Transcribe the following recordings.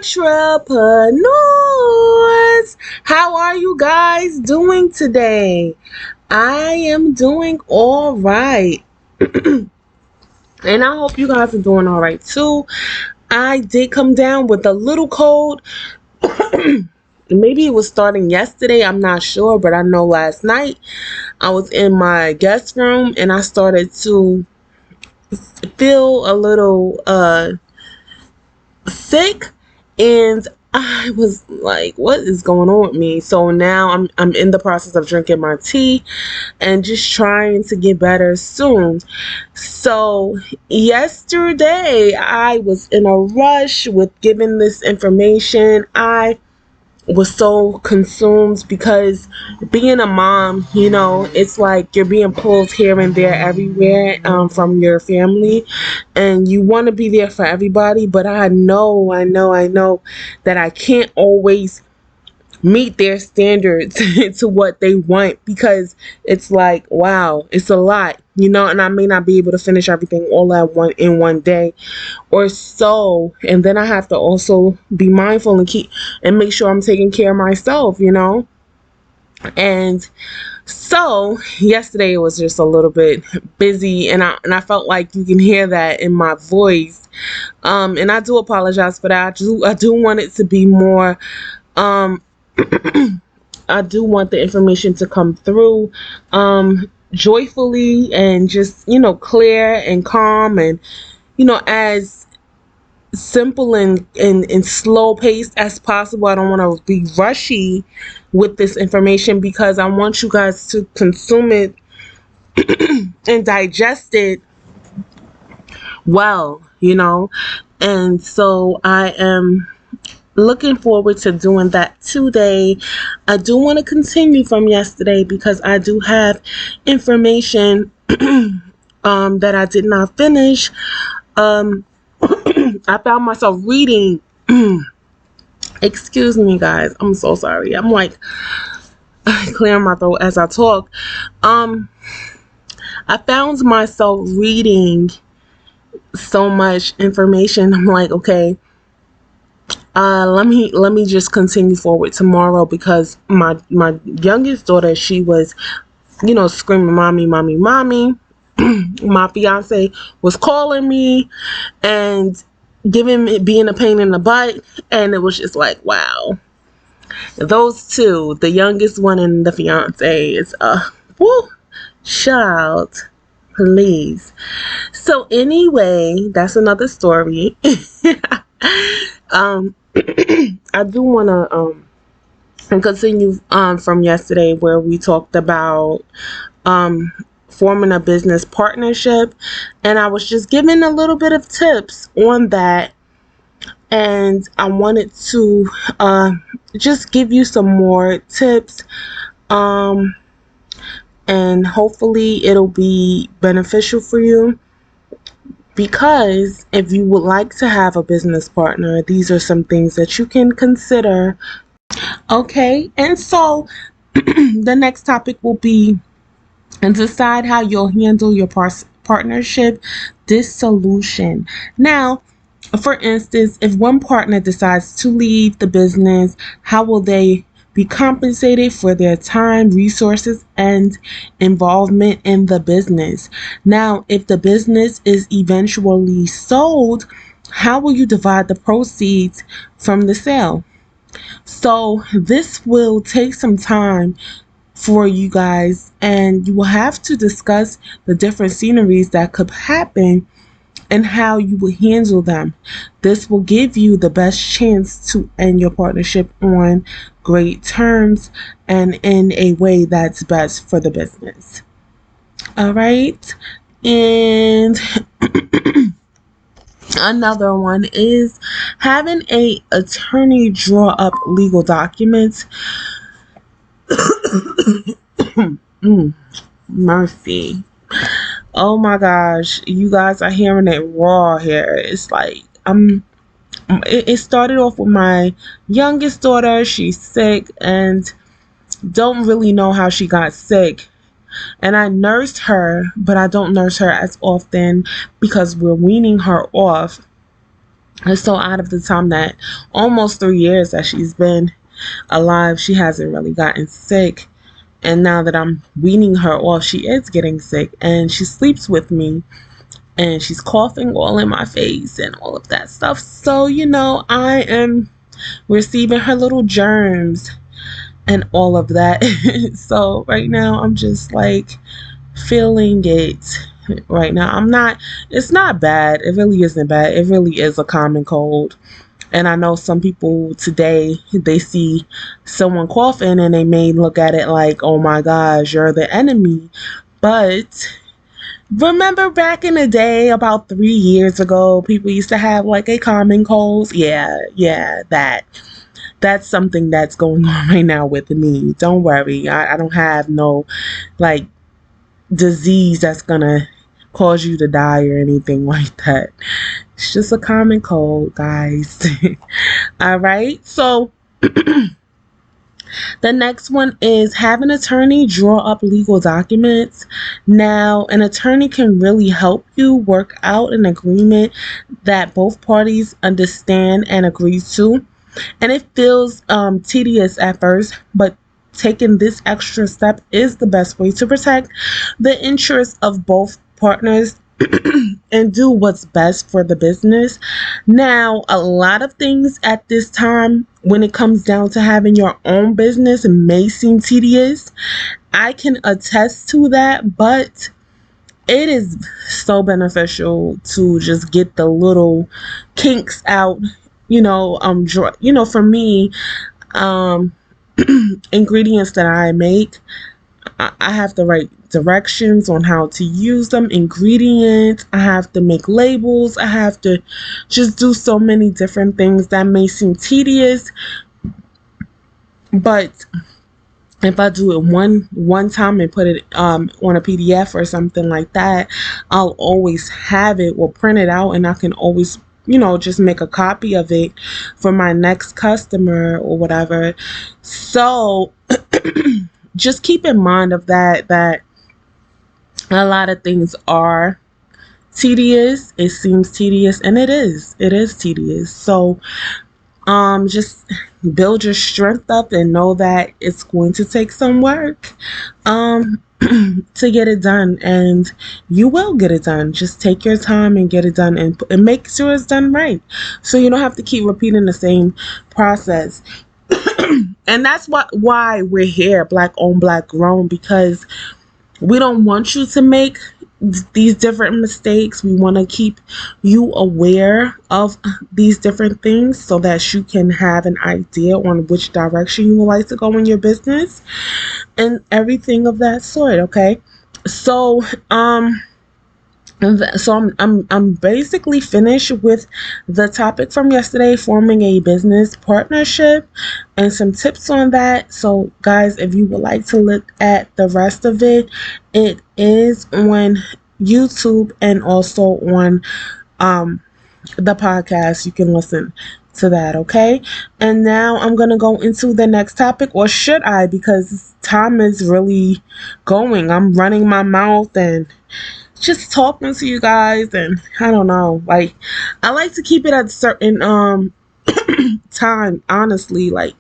entrepreneurs. How are you guys doing today? I am doing all right. And I hope you guys are doing all right too. I did come down with a little cold. Maybe it was starting yesterday, I'm not sure, but I know last night I was in my guest room and I started to feel a little sick, and I was like, what is going on with me? So now I'm in the process of drinking my tea and just trying to get better soon. So yesterday I was in a rush with giving this information. I was so consumed because being a mom, it's like you're being pulled here and there everywhere from your family, and you want to be there for everybody, but I know that I can't always meet their standards to what they want, because it's like, wow, it's a lot, and I may not be able to finish everything all at one day or so. And then I have to also be mindful and make sure I'm taking care of myself, and so yesterday it was just a little bit busy, and I felt like you can hear that in my voice, and I do apologize for that. I do want it to be more I do want the information to come through joyfully and just, clear and calm, and, as simple and slow paced as possible. I don't want to be rushy with this information because I want you guys to consume it and digest it well, and so I am looking forward to doing that today. I do want to continue from yesterday because I do have information that I did not finish. I found myself reading excuse me guys, I'm so sorry, I'm like clearing my throat as I talk. I found myself reading so much information. I'm like, okay, let me just continue forward tomorrow, because my youngest daughter, she was, screaming, mommy, mommy, mommy. My fiance was calling me and being a pain in the butt, and it was just like, wow. Those two, the youngest one and the fiance, is woo, child, please. So anyway, that's another story. I do want to continue from yesterday, where we talked about forming a business partnership, and I was just giving a little bit of tips on that, and I wanted to just give you some more tips, and hopefully it'll be beneficial for you. Because if you would like to have a business partner, these are some things that you can consider. Okay, and so the next topic will be, and decide how you'll handle your partnership dissolution. Now, for instance, if one partner decides to leave the business, how will they be compensated for their time, resources, and involvement in the business? Now, if the business is eventually sold, how will you divide the proceeds from the sale? So this will take some time for you guys, and you will have to discuss the different scenarios that could happen and how you will handle them. This will give you the best chance to end your partnership on great terms and in a way that's best for the business. All right. And another one is having an attorney draw up legal documents. Mercy. Oh my gosh, you guys are hearing it raw here. It's like it started off with my youngest daughter. She's sick and don't really know how she got sick. And I nursed her, but I don't nurse her as often because we're weaning her off. And so out of the time that almost 3 years that she's been alive, she hasn't really gotten sick. And now that I'm weaning her off, she is getting sick, and she sleeps with me, and she's coughing all in my face and all of that stuff. So, I am receiving her little germs and all of that. So right now I'm just like feeling it right now. It's not bad. It really isn't bad. It really is a common cold. And I know some people today, they see someone coughing and they may look at it like, oh my gosh, you're the enemy. But remember back in the day, about 3 years ago, people used to have like a common cold. Yeah, that's something that's going on right now with me. Don't worry. I don't have no like disease that's gonna cause you to die or anything like that. It's just a common cold, guys. All right. So the next one is have an attorney draw up legal documents. Now, an attorney can really help you work out an agreement that both parties understand and agree to. And it feels tedious at first, but taking this extra step is the best way to protect the interests of both partners and do what's best for the business. Now, a lot of things at this time, when it comes down to having your own business, may seem tedious. I can attest to that, but it is so beneficial to just get the little kinks out. For me, ingredients that I make, I have to write directions on how to use them, ingredients. I have to make labels. I have to just do so many different things that may seem tedious. But if I do it one time and put it on a PDF or something like that, I'll always have it or print it out, and I can always just make a copy of it for my next customer or whatever. So just keep in mind of that a lot of things are tedious. It seems tedious, and it is tedious. So just build your strength up and know that it's going to take some work to get it done, and you will get it done. Just take your time and get it done, and make sure it's done right, so you don't have to keep repeating the same process. And that's why we're here, Black Owned, Black Grown, because we don't want you to make these different mistakes. We want to keep you aware of these different things so that you can have an idea on which direction you would like to go in your business and everything of that sort. Okay, so I'm basically finished with the topic from yesterday, forming a business partnership, and some tips on that. So guys, if you would like to look at the rest of it, it is on YouTube and also on the podcast. You can listen to that. Okay, and now I'm gonna go into the next topic, or should I, because time is really going. I'm running my mouth and just talking to you guys, and I don't know, like, I like to keep it at a certain time, honestly, like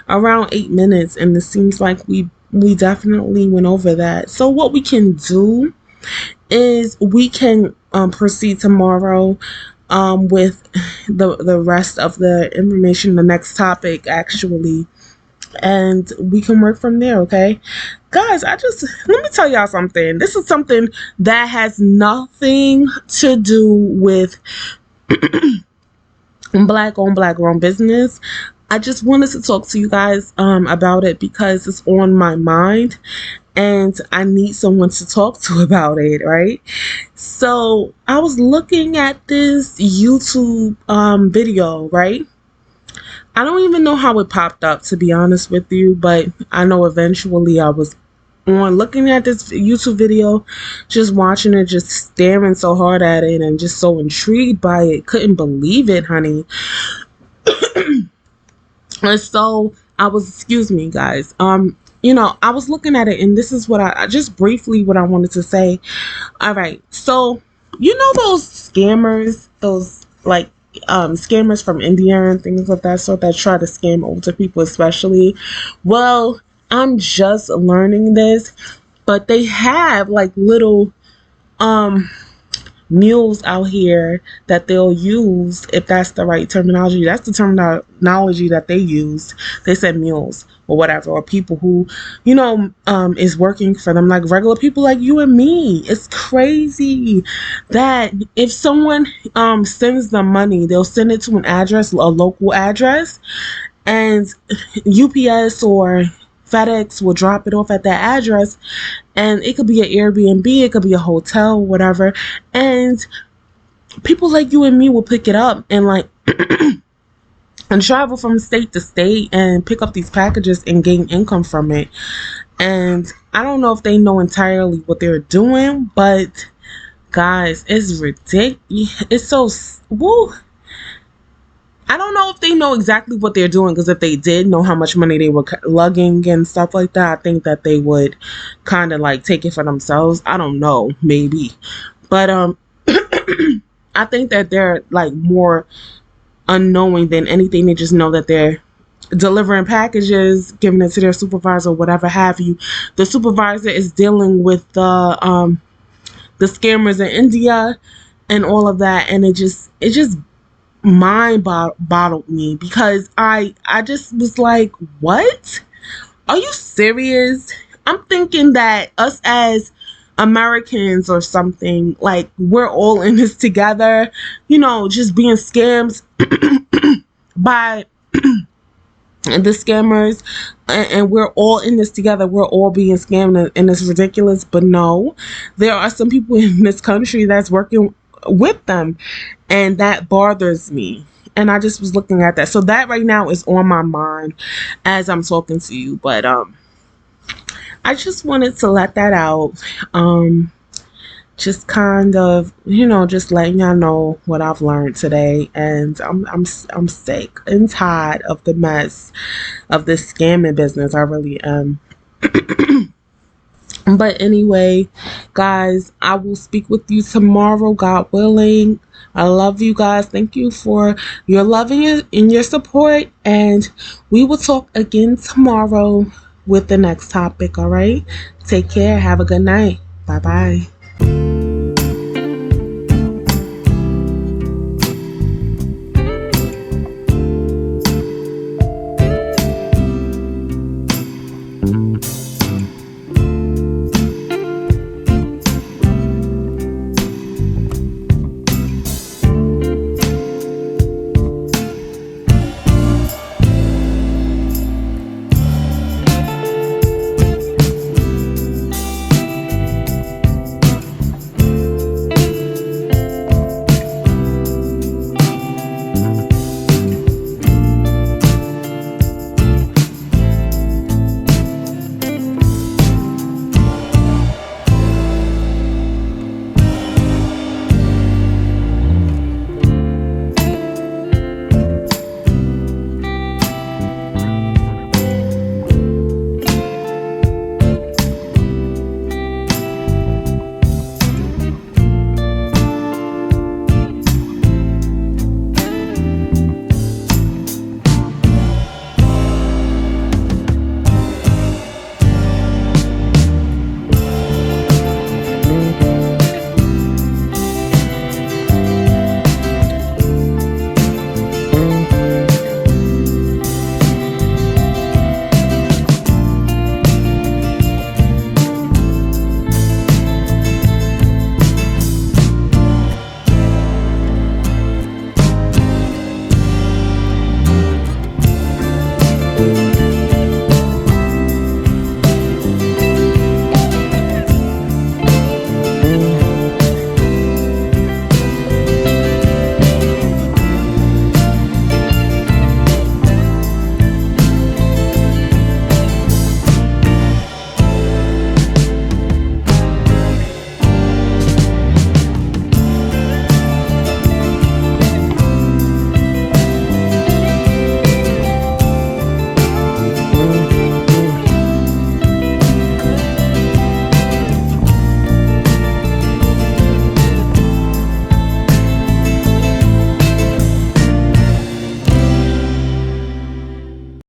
around 8 minutes, and it seems like we definitely went over that. So what we can do is we can proceed tomorrow with the rest of the information, the next topic actually, and we can work from there. Okay, guys, let me tell y'all something. This is something that has nothing to do with Black Owned, Black Grown business. I just wanted to talk to you guys about it because it's on my mind and I need someone to talk to about it, right? So I was looking at this YouTube video, right? I don't even know how it popped up, to be honest with you, but I know eventually I was on looking at this YouTube video, just watching it, just staring so hard at it and just so intrigued by it. Couldn't believe it, honey. And so I was, excuse me, guys. I was looking at it, and this is what I just briefly what I wanted to say. All right. So, those scammers, those like scammers from India and things of that sort that try to scam older people especially. Well, I'm just learning this, but they have like little mules out here that they'll use, if that's the right terminology. That's the terminology that they used. They said mules or whatever, or people who, is working for them, like regular people like you and me. It's crazy that if someone sends them money, they'll send it to an address, a local address, and UPS or FedEx will drop it off at that address, and it could be an Airbnb, it could be a hotel, whatever, and people like you and me will pick it up and and travel from state to state and pick up these packages and gain income from it. And I don't know if they know entirely what they're doing, but guys, it's ridiculous. It's so woo. I don't know if they know exactly what they're doing, because if they did know how much money they were lugging and stuff like that, I think that they would kind of like take it for themselves. I don't know, maybe. But I think that they're like more unknowing than anything. They just know that they're delivering packages, giving it to their supervisor, whatever have you. The supervisor is dealing with the scammers in India and all of that, and it just mind bottled me, because I just was like, what? Are you serious? I'm thinking that us as Americans or something, like, we're all in this together, just being scammed by the scammers, and we're all in this together. We're all being scammed, and it's ridiculous. But no, there are some people in this country that's working with them, and that bothers me. And I just was looking at that, so that right now is on my mind as I'm talking to you. But I just wanted to let that out, just kind of, just letting y'all know what I've learned today. And I'm sick and tired of the mess of this scamming business. I really am. But anyway, guys, I will speak with you tomorrow, God willing. I love you guys. Thank you for your love and your support. And we will talk again tomorrow with the next topic, all right? Take care. Have a good night. Bye-bye.